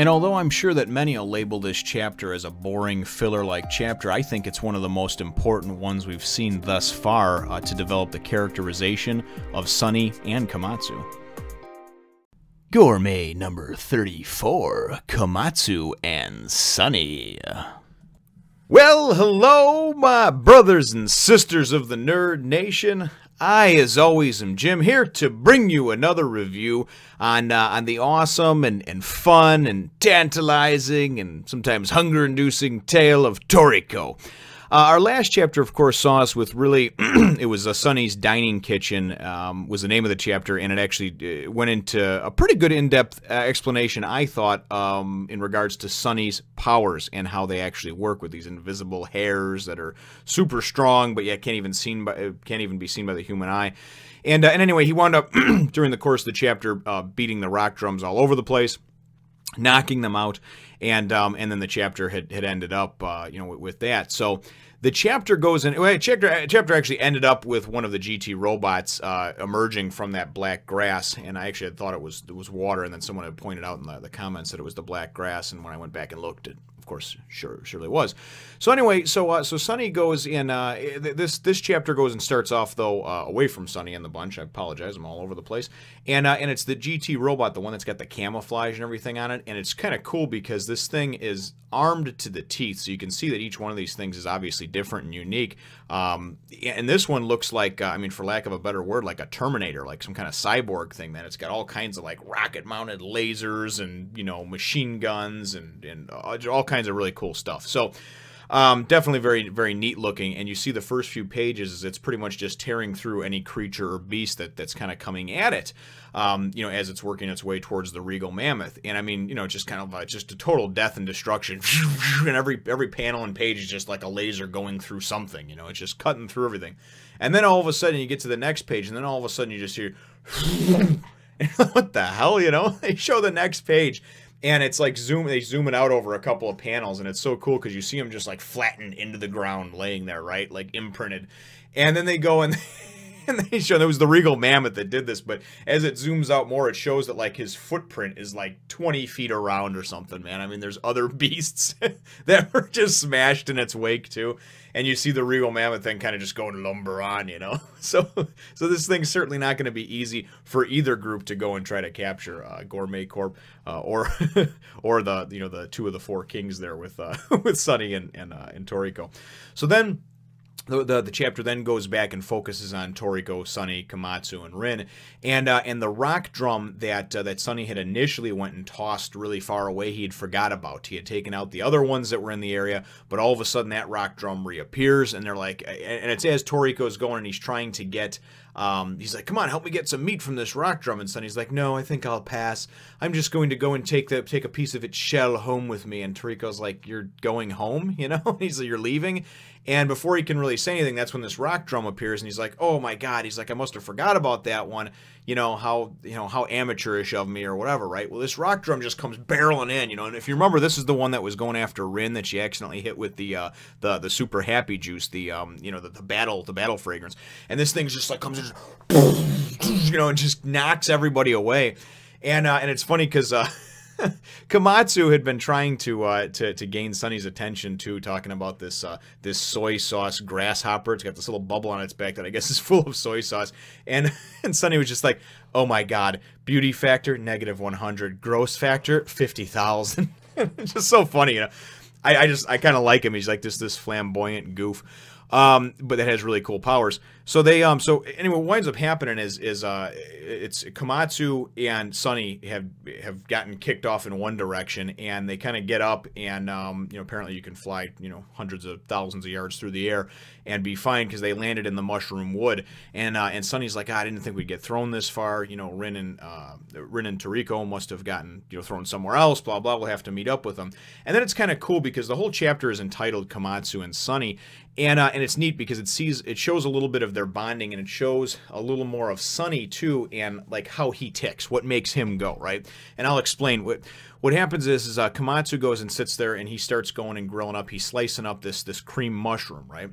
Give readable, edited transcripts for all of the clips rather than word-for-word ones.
And although I'm sure that many will label this chapter as a boring, filler-like chapter, I think it's one of the most important ones we've seen thus far to develop the characterization of Sunny and Komatsu. Gourmet number 34, Komatsu and Sunny. Well, hello, my brothers and sisters of the Nerd Nation. I, as always, am Jim, here to bring you another review on the awesome and fun and tantalizing and sometimes hunger-inducing tale of Toriko. Our last chapter, of course, saw us with really, it was Sunny's Dining Kitchen was the name of the chapter, and it actually went into a pretty good in-depth explanation, I thought, in regards to Sunny's powers and how they actually work with these invisible hairs that are super strong, but yet can't even be seen by the human eye. And anyway, he wound up, during the course of the chapter, beating the rock drums all over the place, knocking them out, and then the chapter had ended up, with that. So the chapter goes in. Well, chapter actually ended up with one of the GT robots emerging from that black grass, and I actually had thought it was water, and then someone had pointed out in the comments that it was the black grass, and when I went back and looked, it, of course, surely was. So anyway, so Sunny goes in. This chapter goes and starts off though away from Sunny and the bunch. I apologize, I'm all over the place. And it's the GT robot, the one that's got the camouflage and everything on it. And it's kind of cool because this thing is armed to the teeth, so you can see that each one of these things is obviously different and unique. And this one looks like, I mean, for lack of a better word, like a Terminator, like some kind of cyborg thing. Man, it's got all kinds of like rocket-mounted lasers and machine guns and all kinds of really cool stuff. So definitely very, very neat looking, and you see the first few pages, it's pretty much just tearing through any creature or beast that's kind of coming at it, as it's working its way towards the Regal Mammoth. And I mean, just kind of just a total death and destruction, and every panel and page is just like a laser going through something, it's just cutting through everything. And then all of a sudden you get to the next page, and then all of a sudden you just hear, what the hell, They show the next page, and it's like they zoom it out over a couple of panels, and it's so cool because you see them just like flattened into the ground, laying there, right, like imprinted. And then they go and they show, it was the Regal Mammoth that did this, but as it zooms out more, it shows that like his footprint is like 20 feet around or something, man. I mean, there's other beasts that were just smashed in its wake too, and you see the Regal Mammoth thing kind of just going lumber on, So this thing's certainly not going to be easy for either group to go and try to capture, Gourmet Corp or the two of the four kings there with Sunny and Toriko. So then the chapter then goes back and focuses on Toriko, Sunny, Komatsu, and Rin, and the rock drum that Sunny had initially went and tossed really far away, he had forgot about. He had taken out the other ones that were in the area, but all of a sudden that rock drum reappears, and they're like, and it's as Toriko's going and he's trying to get. He's like, come on, help me get some meat from this rock drum. And Sunny's like, no, I think I'll pass. I'm just going to go and take a piece of its shell home with me. And Toriko's like, you're going home? He's like, you're leaving? And before he can really say anything, that's when this rock drum appears, and he's like, oh my god, he's like, I must have forgot about that one. How amateurish of me or whatever, right? Well, this rock drum just comes barreling in, and if you remember, this is the one that was going after Rin that she accidentally hit with the super happy juice, the battle fragrance. And this thing just like comes in, and just knocks everybody away. And it's funny because Komatsu had been trying to gain Sunny's attention too, talking about this soy sauce grasshopper. It's got this little bubble on its back that I guess is full of soy sauce, and Sunny was just like, "Oh my god, beauty factor -100, gross factor 50,000." It's just so funny, I kind of like him. He's like this flamboyant goof. But it has really cool powers. So they so anyway, what winds up happening is it's Komatsu and Sunny have gotten kicked off in one direction, and they kind of get up, and apparently you can fly hundreds of thousands of yards through the air and be fine because they landed in the mushroom wood. And Sunny's like, I didn't think we'd get thrown this far. Rin and Toriko must have gotten thrown somewhere else. Blah blah. We'll have to meet up with them. And then it's kind of cool because the whole chapter is entitled Komatsu and Sunny, and it's neat because it shows a little bit of their bonding, and it shows a little more of Sunny too, and like how he ticks, what makes him go, right? And I'll explain. What happens is Komatsu goes and sits there, and he starts going and grilling up. He's slicing up this cream mushroom, right?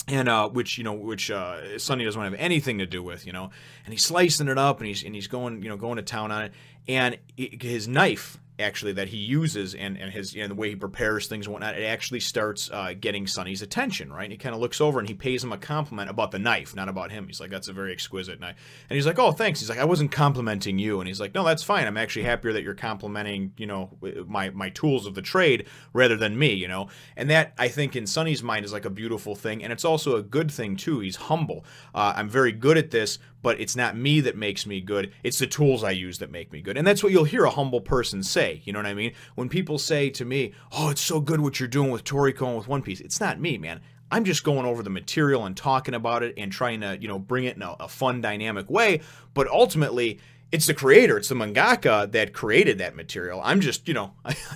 And which Sunny doesn't want to have anything to do with, and he's slicing it up, and he's going to town on it, and his knife actually that he uses and his the way he prepares things and whatnot, it actually starts getting Sunny's attention, right? And he kind of looks over and he pays him a compliment about the knife, not about him. He's like, that's a very exquisite knife. And he's like, oh, thanks. He's like, I wasn't complimenting you. And he's like, no, that's fine. I'm actually happier that you're complimenting, you know, my tools of the trade rather than me, you know? And that, I think, in Sunny's mind is like a beautiful thing. And it's also a good thing, too. He's humble. I'm very good at this, but it's not me that makes me good. It's the tools I use that make me good. And that's what you'll hear a humble person say. You know what I mean? When people say to me, oh, it's so good what you're doing with Toriko and with One Piece. It's not me, man. I'm just going over the material and talking about it and trying to, you know, bring it in a fun, dynamic way. But ultimately, it's the creator, it's the mangaka that created that material. I'm just, you know,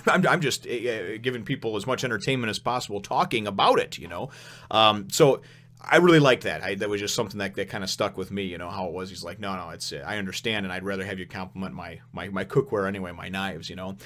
I'm just giving people as much entertainment as possible talking about it, you know. So I really liked that. That was just something that kind of stuck with me, you know, how it was. He's like, no, it's I understand, and I'd rather have you compliment my cookware anyway, my knives, you know.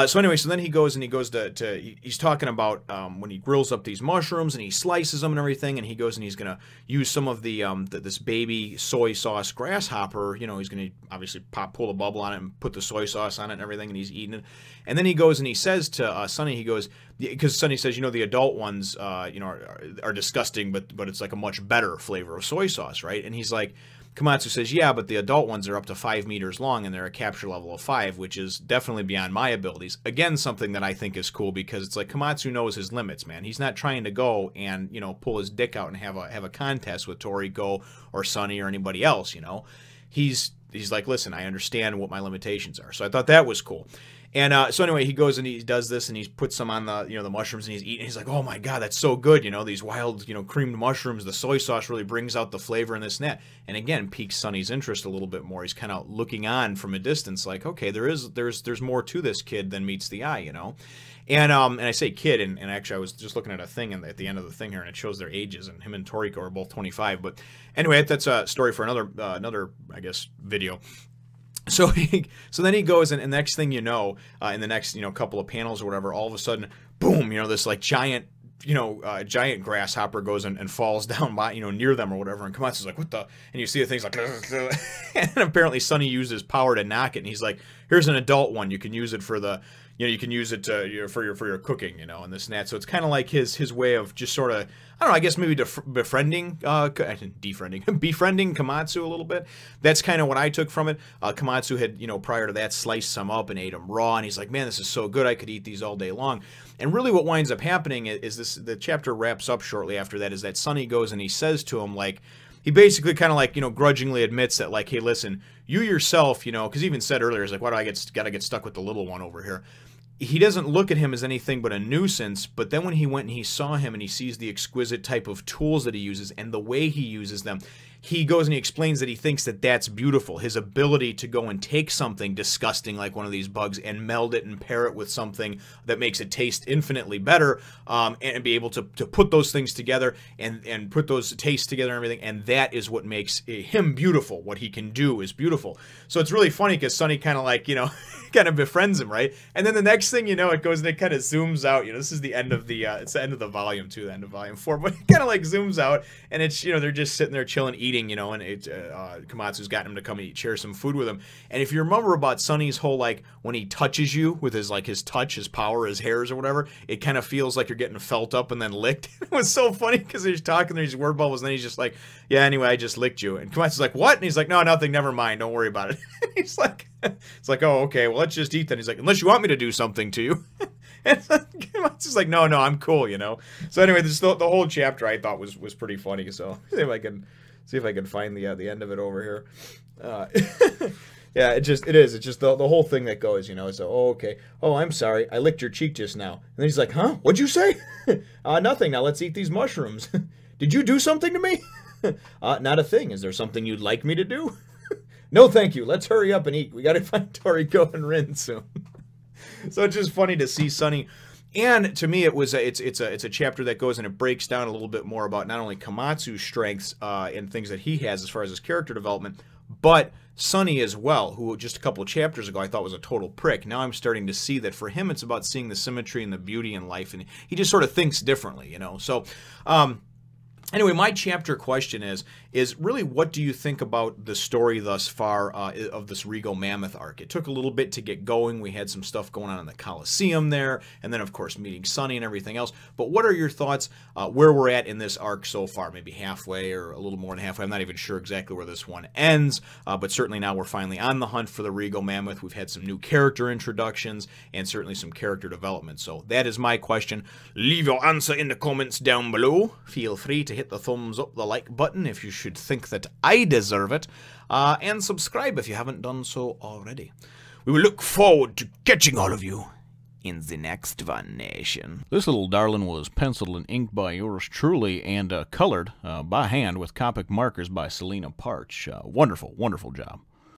So anyway, so then he goes to he's talking about when he grills up these mushrooms and he slices them and everything, and he goes and he's gonna use some of the this baby soy sauce grasshopper. You know, he's gonna obviously pull a bubble on it and put the soy sauce on it and everything, and he's eating it. And then he goes and he says to Sunny, he goes, because Sunny says, you know, the adult ones, you know, are disgusting, but it's like a much better flavor of soy sauce, right? And he's like, Komatsu says, yeah, but the adult ones are up to 5 meters long and they're a capture level of 5, which is definitely beyond my abilities. Again, something that I think is cool because it's like Komatsu knows his limits, man. He's not trying to go and, you know, pull his dick out and have a contest with Toriko or Sunny or anybody else, you know. He's like, listen, I understand what my limitations are. So I thought that was cool. And so anyway, he goes and he does this and he puts some on the, you know, the mushrooms and he's eating. He's like, oh my God, that's so good. You know, these wild, you know, creamed mushrooms, the soy sauce really brings out the flavor in this and that. And again, piques Sunny's interest a little bit more. He's kind of looking on from a distance like, okay, there's more to this kid than meets the eye, you know. And I say kid, and actually I was just looking at a thing at the end of the thing here, and it shows their ages, and him and Toriko are both 25. But anyway, that's a story for another I guess, video. So then he goes, and the next thing you know, in the next, you know, couple of panels or whatever, all of a sudden, boom, you know, this like giant, you know, giant grasshopper goes and falls down by, you know, near them or whatever, and Komatsu's like, what the, and you see the thing's like, and apparently Sunny used his power to knock it, and he's like, here's an adult one, you can use it for the, you know, you can use it to, you know, for your cooking, you know, and this and that. So it's kind of like his way of just sort of, I don't know, I guess maybe befriending Komatsu a little bit. That's kind of what I took from it. Komatsu had, you know, prior to that, sliced some up and ate them raw, and he's like, man, this is so good, I could eat these all day long. And really what winds up happening is this, the chapter wraps up shortly after that, is that Sunny goes and he says to him, like, he basically kind of like, you know, grudgingly admits that, like, hey, listen, you yourself, you know, because he even said earlier, he's like, why do I gotta get stuck with the little one over here? He doesn't look at him as anything but a nuisance, but then when he went and he saw him and he sees the exquisite type of tools that he uses and the way he uses them, he goes and he explains that he thinks that that's beautiful. His ability to go and take something disgusting like one of these bugs and meld it and pair it with something that makes it taste infinitely better, and be able to put those things together and put those tastes together and everything, and that is what makes him beautiful. What he can do is beautiful. So it's really funny because Sunny kind of like, you know, kind of befriends him, right? And then the next thing you know, it goes and it kind of zooms out. You know, this is the end of the it's the end of the volume 2, the end of volume 4, but it kind of like zooms out, and it's, you know, they're just sitting there chilling, eating, you know, and it's Komatsu's gotten him to come and share some food with him. And if you remember about Sunny's whole, like, when he touches you with his, like, his touch, his power, his hairs or whatever, it kind of feels like you're getting felt up and then licked. It was so funny because he's talking, there's word bubbles, and then he's just like, yeah, anyway, I just licked you. And Komatsu's like, what? And he's like, no, nothing, never mind, don't worry about it. He's like, it's like, oh, okay, well, let's just eat then. He's like, unless you want me to do something to you. And Komatsu's like, no, I'm cool, you know. So anyway, the whole chapter I thought was pretty funny. So see if I can find the end of it over here. Yeah, it's just the whole thing that goes, you know. So, oh, okay. Oh, I'm sorry, I licked your cheek just now. And then he's like, huh? What'd you say? Nothing. Now let's eat these mushrooms. Did you do something to me? Not a thing. Is there something you'd like me to do? No, thank you. Let's hurry up and eat. We got to find Toriko and Rin soon. So it's just funny to see Sunny. And to me, it's a chapter that goes and it breaks down a little bit more about not only Komatsu's strengths and things that he has as far as his character development, but Sunny as well, who just a couple of chapters ago I thought was a total prick. Now I'm starting to see that for him it's about seeing the symmetry and the beauty in life, and he just sort of thinks differently, you know. So Anyway, my chapter question is really, what do you think about the story thus far of this Regal Mammoth arc? It took a little bit to get going. We had some stuff going on in the Coliseum there, and then, of course, meeting Sunny and everything else. But what are your thoughts where we're at in this arc so far? Maybe halfway or a little more than halfway. I'm not even sure exactly where this one ends, but certainly now we're finally on the hunt for the Regal Mammoth. We've had some new character introductions and certainly some character development. So that is my question. Leave your answer in the comments down below. Feel free to hit the thumbs up, the like button if you should think that I deserve it, and subscribe if you haven't done so already. We will look forward to catching all of you in the next one, nation. This little darling was penciled and inked by yours truly and colored by hand with Copic markers by Selena Parch. Wonderful, wonderful job.